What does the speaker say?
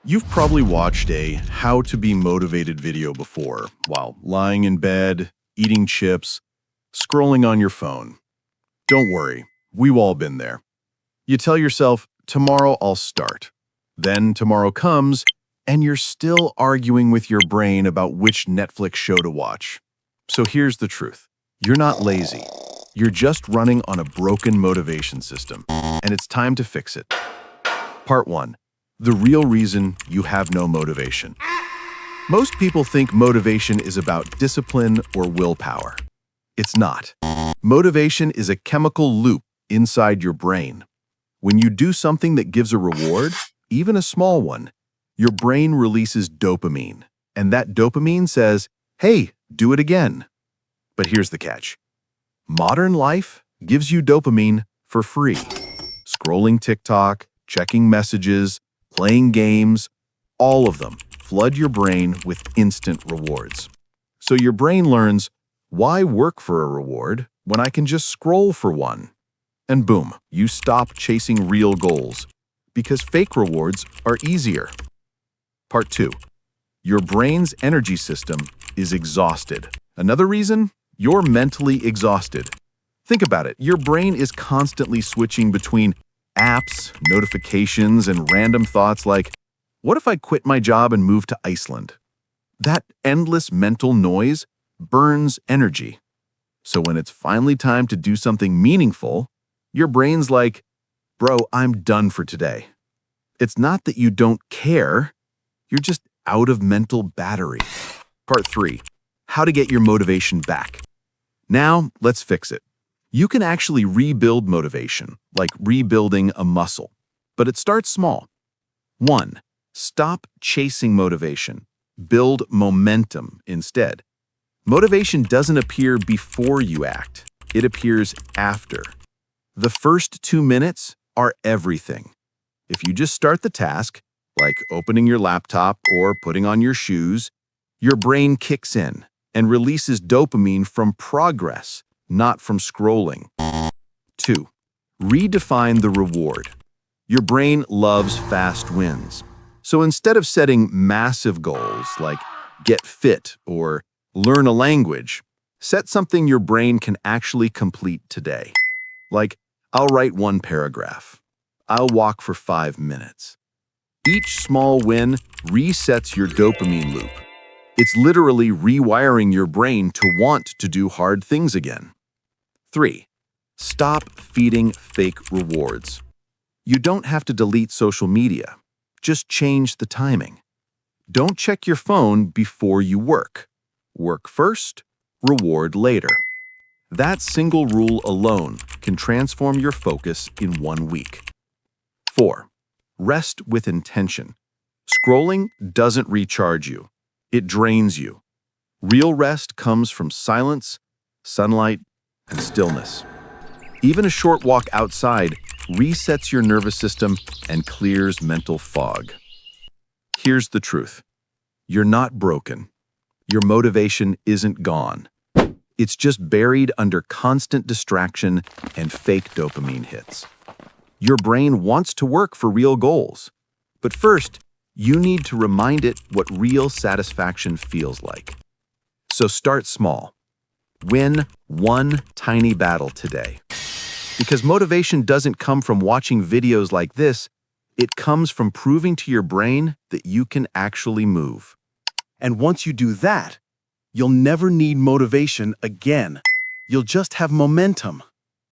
You've probably watched a how to be motivated video before while lying in bed, eating chips, scrolling on your phone. Don't worry, we've all been there. You tell yourself, tomorrow I'll start. Then tomorrow comes, and you're still arguing with your brain about which Netflix show to watch. So here's the truth. You're not lazy. You're just running on a broken motivation system, and it's time to fix it. Part 1. The real reason you have no motivation. Most people think motivation is about discipline or willpower. It's not. Motivation is a chemical loop inside your brain. When you do something that gives a reward, even a small one, your brain releases dopamine, and that dopamine says, hey, do it again. But here's the catch. Modern life gives you dopamine for free. Scrolling TikTok, checking messages, playing games, all of them flood your brain with instant rewards. So your brain learns, why work for a reward when I can just scroll for one? And boom, you stop chasing real goals because fake rewards are easier. Part 2. Your brain's energy system is exhausted. Another reason? You're mentally exhausted. Think about it. Your brain is constantly switching between apps, notifications, and random thoughts like, what if I quit my job and move to Iceland? That endless mental noise burns energy. So when it's finally time to do something meaningful, your brain's like, bro, I'm done for today. It's not that you don't care, you're just out of mental battery. Part 3. How to get your motivation back. Now, let's fix it. You can actually rebuild motivation, like rebuilding a muscle. But it starts small. 1. Stop chasing motivation. Build momentum instead. Motivation doesn't appear before you act. It appears after. The first 2 minutes are everything. If you just start the task, like opening your laptop or putting on your shoes, your brain kicks in and releases dopamine from progress, not from scrolling. 2. Redefine the reward. Your brain loves fast wins. So instead of setting massive goals like get fit or learn a language, set something your brain can actually complete today. Like, I'll write 1 paragraph. I'll walk for 5 minutes. Each small win resets your dopamine loop. It's literally rewiring your brain to want to do hard things again. 3. Stop feeding fake rewards. You don't have to delete social media. Just change the timing. Don't check your phone before you work. Work first, reward later. That single rule alone can transform your focus in 1 week. 4. Rest with intention. Scrolling doesn't recharge you. It drains you. Real rest comes from silence, sunlight, and stillness. Even a short walk outside resets your nervous system and clears mental fog. Here's the truth. You're not broken. Your motivation isn't gone. It's just buried under constant distraction and fake dopamine hits. Your brain wants to work for real goals. But first, you need to remind it what real satisfaction feels like. So start small. Win 1 tiny battle today. Because motivation doesn't come from watching videos like this, it comes from proving to your brain that you can actually move. And once you do that, you'll never need motivation again. You'll just have momentum.